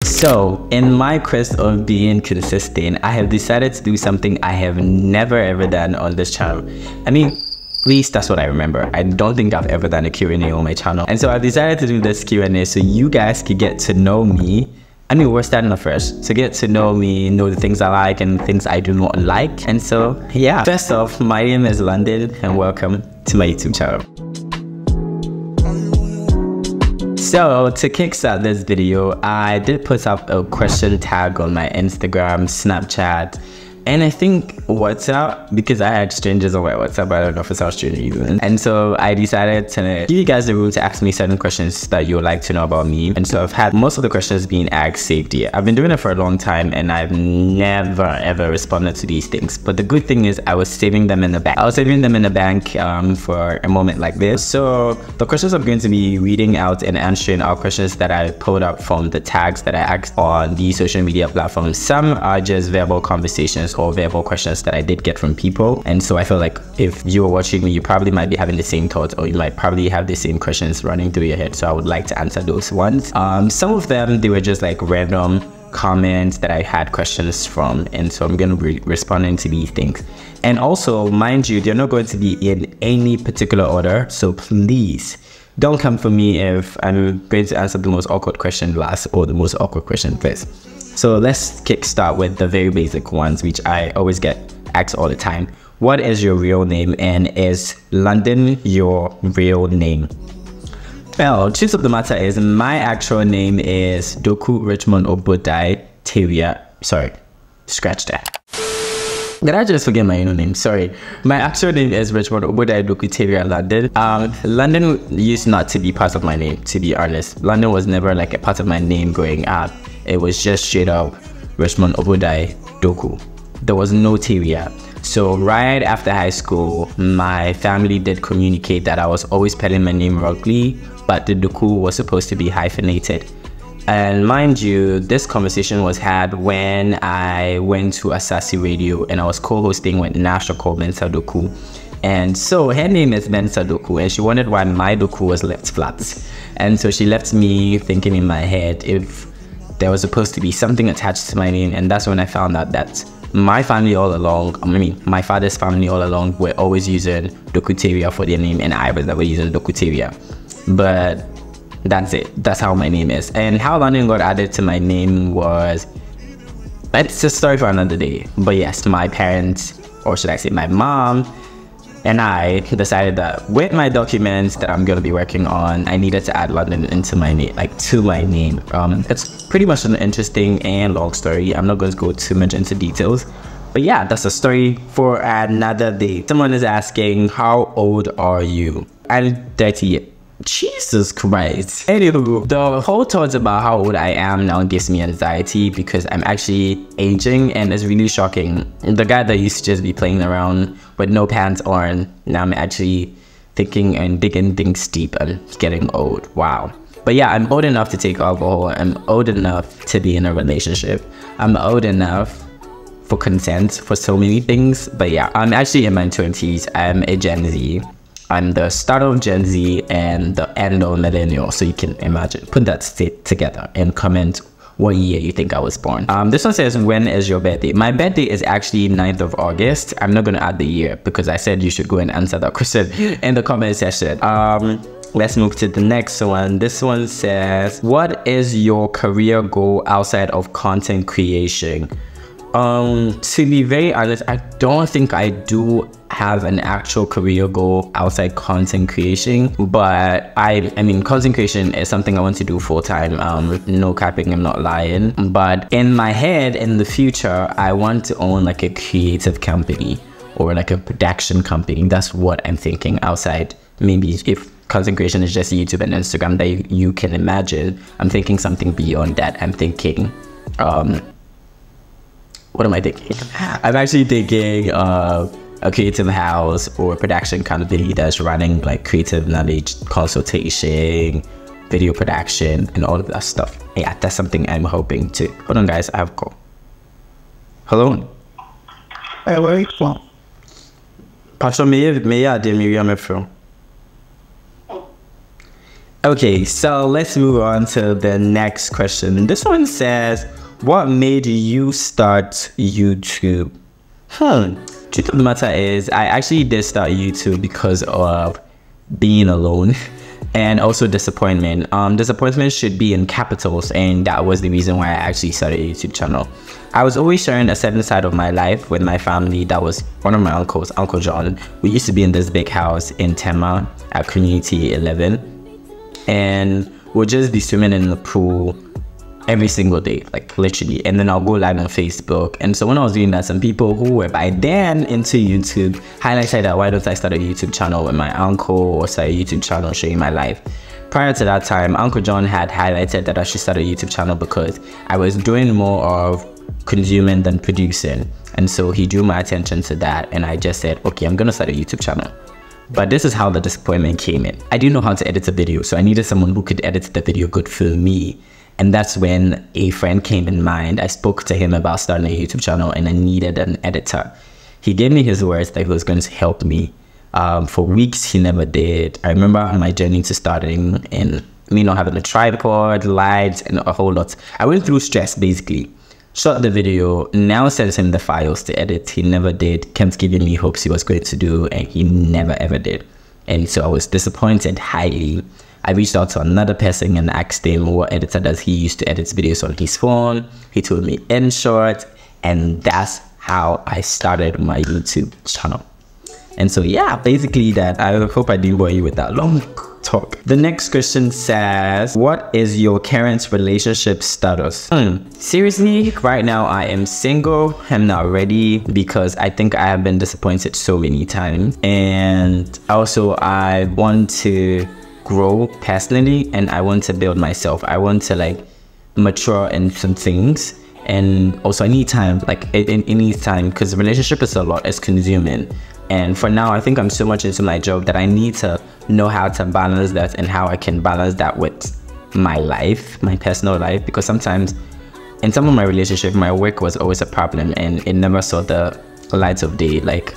So in my quest of being consistent, I have decided to do something I have never ever done on this channel. I mean, at least that's what I remember. I don't think I've ever done a Q&A on my channel. And so I decided to do this Q&A so you guys could get to know me. I mean, we're starting off fresh. So get to know me, know the things I like and things I do not like. And so, yeah. First off, my name is London and welcome to my YouTube channel. So to kickstart this video, I did put up a question tag on my Instagram, Snapchat, and I think WhatsApp, because I had strangers on my WhatsApp, I don't know if it's how strange even. And so I decided to give you guys the room to ask me certain questions that you would like to know about me. And so I've had most of the questions being asked saved here. I've been doing it for a long time and I've never ever responded to these things. But the good thing is I was saving them in the bank. I was saving them in the bank for a moment like this. So the questions I'm going to be reading out and answering are questions that I pulled up from the tags that I asked on the social media platforms. Some are just verbal conversations or verbal questions that I did get from people, and so I feel like if you were watching me, you probably might be having the same thoughts, or you might probably have the same questions running through your head. So I would like to answer those ones. Some of them, they were just like random comments that I had questions from, and so I'm going to be responding to these things. And also, mind you, they're not going to be in any particular order, so please don't come for me if I'm going to answer the most awkward question last or the most awkward question first. So let's kickstart with the very basic ones, which I always get asked all the time. What is your real name, and is London your real name? Well, truth of the matter is my actual name is Doku Richmond Obodai Teria. Sorry, scratch that. Did I just forget my own name? Sorry. My actual name is Richmond Obodai Doku Teria London. London used not to be part of my name, to be honest. London was never like a part of my name growing up. It was just straight up Richmond Obodai Doku. There was no Teria. So right after high school, my family did communicate that I was always spelling my name wrongly, but the Doku was supposed to be hyphenated. And mind you, this conversation was had when I went to Asasi Radio and I was co-hosting with Nasha called Mensa Doku. And so her name is Mensa Doku, and she wondered why my Doku was left flat. And so she left me thinking in my head if there was supposed to be something attached to my name, and that's when I found out that my family all along, I mean, my father's family all along were always using Doku Teria for their name, and I was never using Doku Teria. But that's it. That's how my name is. And how London got added to my name was, it's a story for another day. But yes, my parents, or should I say my mom, and I decided that with my documents that I'm going to be working on, I needed to add London into my name, like to my name. It's pretty much an interesting and long story. I'm not going to go too much into details, but yeah, that's a story for another day. Someone is asking, how old are you? I'm 30. Jesus Christ. Anywho, the whole thought about how old I am now gives me anxiety because I'm actually aging, and it's really shocking. The guy that used to just be playing around with no pants on, now I'm actually thinking and digging things deep and getting old. Wow. But yeah, I'm old enough to take alcohol. I'm old enough to be in a relationship. I'm old enough for consent for so many things. But yeah, I'm actually in my 20s. I'm a Gen Z. I'm the start of Gen Z and the end of millennial, so you can imagine. Put that together and comment what year you think I was born. This one says, when is your birthday? My birthday is actually 9th of August. I'm not gonna add the year because I said you should go and answer that question in the comment section. Let's move to the next one. This one says, what is your career goal outside of content creation? To be very honest, I don't think I do have an actual career goal outside content creation, but I mean content creation is something I want to do full-time. No capping, I'm not lying, but in my head in the future I want to own like a creative company or like a production company. That's what I'm thinking outside. Maybe if content creation is just YouTube and Instagram that you can imagine, I'm thinking something beyond that. I'm thinking what am I thinking? I'm actually thinking a creative house or production company that's running like creative knowledge consultation, video production, and all of that stuff. Yeah, that's something I'm hoping to. Hold on, guys, I have a call. Hello? Hey, where are you from? Pastor, may I do me from? Okay, so let's move on to the next question. This one says, what made you start YouTube? Truth of the matter is, I actually did start YouTube because of being alone and also disappointment. Disappointment should be in capitals, and that was the reason why I actually started a YouTube channel. I was always sharing a certain side of my life with my family. That was one of my uncles, Uncle John. We used to be in this big house in Tema at Community 11. And we'll just be swimming in the pool every single day, like literally. And then I'll go live on Facebook. And so when I was doing that, some people who were by then into YouTube highlighted that, why don't I start a YouTube channel with my uncle, or start a YouTube channel showing my life? Prior to that time, Uncle John had highlighted that I should start a YouTube channel because I was doing more of consuming than producing. And so he drew my attention to that. And I just said, okay, I'm going to start a YouTube channel. But this is how the disappointment came in. I didn't know how to edit a video, so I needed someone who could edit the video good for me. And that's when a friend came in mind. I spoke to him about starting a YouTube channel and I needed an editor. He gave me his words that he was going to help me. For weeks, he never did. I remember on my journey to starting and me not having a tripod, lights, and a whole lot. I went through stress, basically. Shot the video, now sent him the files to edit. He never did. Kept giving me hopes he was going to do, and he never ever did. And so I was disappointed highly. I reached out to another person and asked him what editor does he use to edit videos on his phone. He told me inshot, and that's how I started my YouTube channel. And so yeah, basically that. I hope I didn't bore you with that long talk. The next question says, what is your current relationship status? Seriously, right now I am single. I'm not ready because I think I have been disappointed so many times. And also I want to grow personally and I want to build myself. I want to like mature in some things. And also I need time, like it needs time because relationship is a lot, it's consuming. And for now, I think I'm so much into my job that I need to know how to balance that and how I can balance that with my life, my personal life. Because sometimes in some of my relationship, my work was always a problem and it never saw the light of day. Like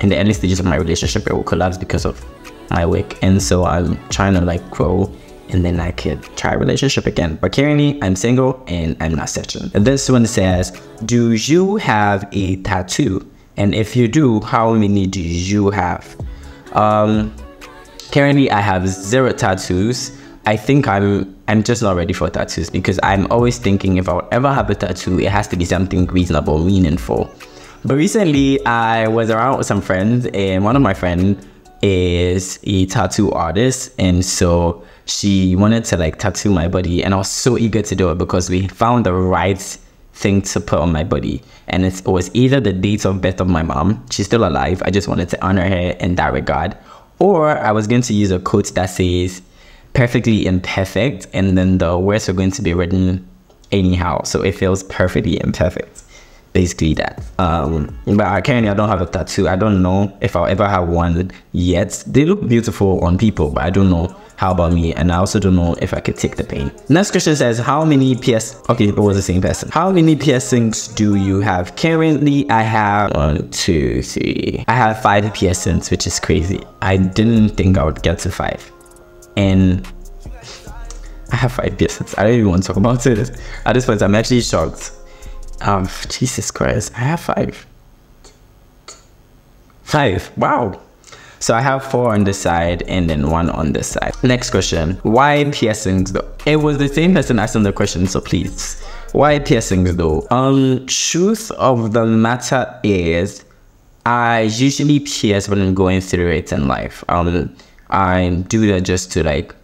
in the early stages of my relationship, it will collapse because of my work. And so I'm trying to like grow and then I could try a relationship again. But currently, I'm single and I'm not searching. This one says, do you have a tattoo? And if you do, how many do you have? Currently, I have 0 tattoos. I think I'm just not ready for tattoos because I'm always thinking if I would ever have a tattoo, it has to be something reasonable, meaningful. But recently, I was around with some friends and one of my friends is a tattoo artist. And so she wanted to like tattoo my body and I was so eager to do it because we found the right thing to put on my body. And it was either the date of birth of my mom, she's still alive, I just wanted to honor her in that regard, or I was going to use a quote that says perfectly imperfect and then the words are going to be written anyhow, so it feels perfectly imperfect, basically that. But currently I don't have a tattoo. I don't know if I'll ever have one yet. They look beautiful on people, but I don't know how about me, and I also don't know if I could take the pain. Next question says, how many okay, it was the same person. How many piercings do you have? Currently, I have 1, 2, 3. I have 5 piercings, which is crazy. I didn't think I would get to 5. And I have 5 piercings. I don't even want to talk about it. At this point, I'm actually shocked. Jesus Christ, I have 5. 5, wow. So I have 4 on this side and then 1 on this side. Next question, why piercings though? It was the same person asking the question, so please. Why piercings though? Truth of the matter is, I usually pierce when I'm going through it in life. I do that just to like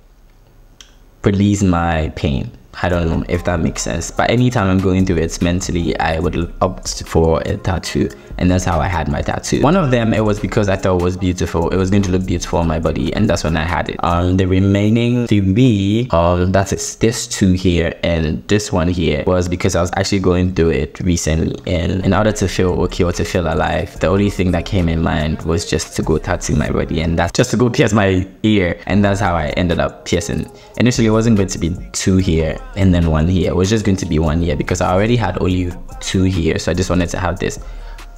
release my pain. I don't know if that makes sense, but anytime I'm going through it mentally, I would opt for a tattoo, and that's how I had my tattoo. One of them, it was because I thought it was beautiful. It was going to look beautiful on my body, and that's when I had it. The remaining 3, that is this 2 here and this one here, was because I was actually going through it recently, and in order to feel okay or to feel alive, the only thing that came in mind was just to go tattoo my body, and that's just to go pierce my ear, and that's how I ended up piercing. Initially, it wasn't going to be 2 here and then 1 here. It was just going to be 1 here because I already had only 2 here, so I just wanted to have this.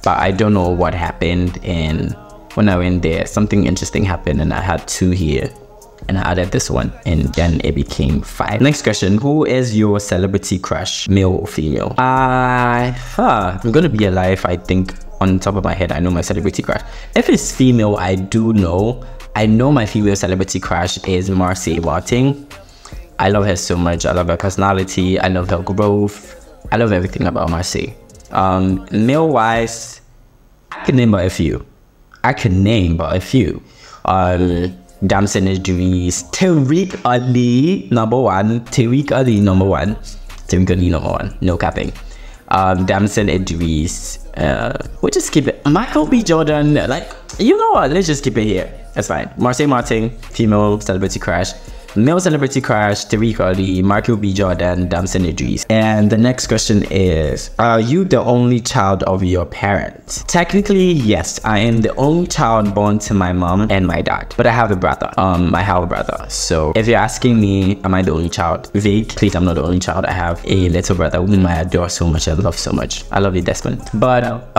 But I don't know what happened, and when I went there, something interesting happened and I had 2 here and I added this one, and then it became 5. Next question, who is your celebrity crush, male or female? I'm gonna be alive. I think on top of my head I know my celebrity crush. If it's female, I know my female celebrity crush is Marcy Martin. I love her so much. I love her personality, I love her growth, I love everything about Marcy. Male wise, I can name but a few. Damson Idris, Tariq Ali, number one. No capping. Damson Idris. We'll just keep it. Michael B. Jordan. Like, you know what? Let's just keep it here. That's fine. Marseille Martin, female celebrity crush. Male celebrity crush, Tariq Ali, Michael B. Jordan, Damson Idris. And the next question is, are you the only child of your parents? Technically, yes, I am the only child born to my mom and my dad. But I have a brother. So if you're asking me, am I the only child? Vague, please, I'm not the only child. I have a little brother whom I adore so much. I love so much. I love you, Desmond. But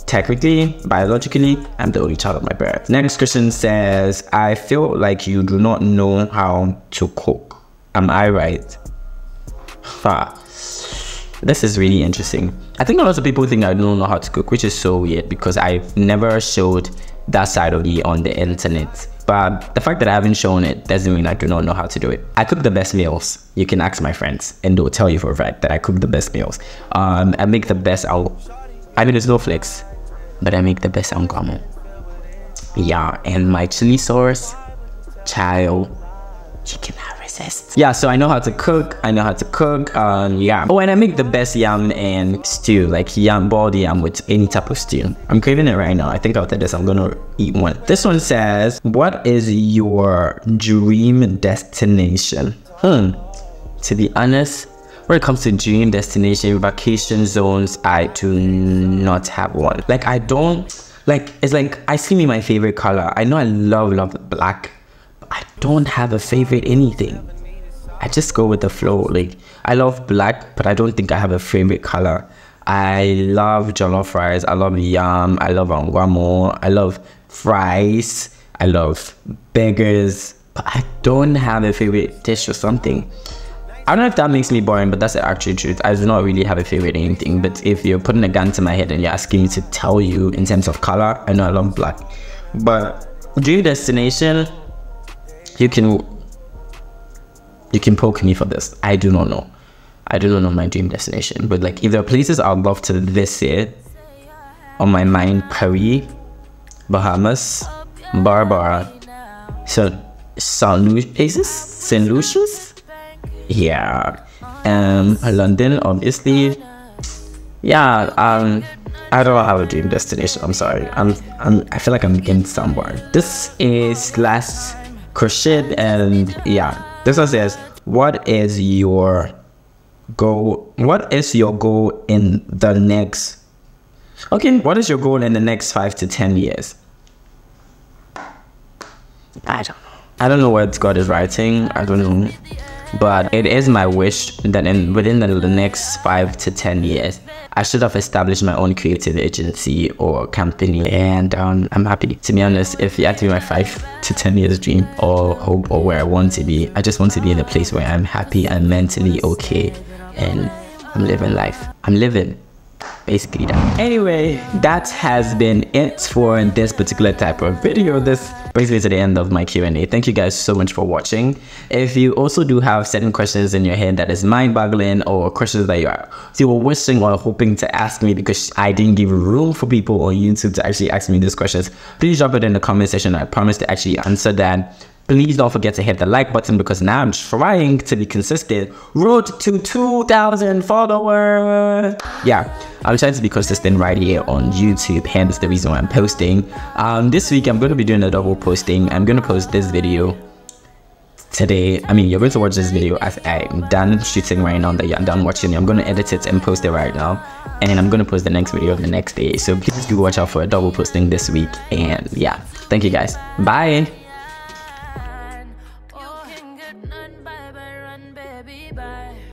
technically, biologically, I'm the only child of my parents. Next question says, I feel like you do not know how to cook. Am I right? This is really interesting. I think a lot of people think I don't know how to cook, which is so weird because I've never showed that side of me on the internet. But the fact that I haven't shown it doesn't mean I do not know how to do it. I cook the best meals. You can ask my friends and they'll tell you for a fact that I cook the best meals. I make the best, there's no flex, but I make the best angamo. Yeah, and my chili sauce, child, you cannot resist. Yeah, so I know how to cook. Yeah. Oh, and I make the best yam and stew, like boiled yam with any type of stew. I'm craving it right now. I think after this, I'm gonna eat one. This one says, what is your dream destination? To be honest, when it comes to dream destination, vacation zones, I do not have one. Like, it's like, I see me my favorite color. I know I love black, but I don't have a favorite anything. I just go with the flow. Like, I love black, but I don't think I have a favorite color. I love jollof rice, I love yam, I love angwamo, I love fries, I love burgers, but I don't have a favorite dish or something. I don't know if that makes me boring, but that's the actual truth. I do not really have a favorite anything. But if you're putting a gun to my head and you're asking me to tell you in terms of color, I know I love black. But dream destination, you can poke me for this. I do not know. I do not know my dream destination. But like, if there are places I'd love to visit, on my mind, Paris, Bahamas, Barbara, St. Lucia's. Yeah, London, obviously. Yeah, I don't have a dream destination. I'm sorry. I feel like I'm getting somewhere. This is last crochet, and yeah, this one says, what is your goal? What is your goal in the next? Okay, what is your goal in the next 5 to 10 years? I don't know what God is writing. I don't know. But it is my wish that within the next 5 to 10 years, I should have established my own creative agency or company. And I'm happy. To be honest, if you had to be my 5 to 10 years dream or hope or where I want to be, I just want to be in a place where I'm happy, I'm mentally okay, and I'm living life. I'm living. Basically that. Anyway, that has been it for this particular type of video. This brings me to the end of my Q&A. Thank you guys so much for watching. If you also do have certain questions in your head that is mind-boggling, or questions that you were wishing or hoping to ask me because I didn't give room for people on YouTube to actually ask me these questions, please drop it in the comment section. I promise to actually answer that. Please don't forget to hit the like button because now I'm trying to be consistent. Road to 2,000 followers. Yeah, I'm trying to be consistent right here on YouTube. Hence the reason why I'm posting. This week I'm going to be doing a double posting. I'm going to post this video today. I mean, you're going to watch this video as I'm done shooting right now, that you're done watching. I'm going to edit it and post it right now. And I'm going to post the next video the next day. So please do watch out for a double posting this week. And yeah, thank you guys. Bye.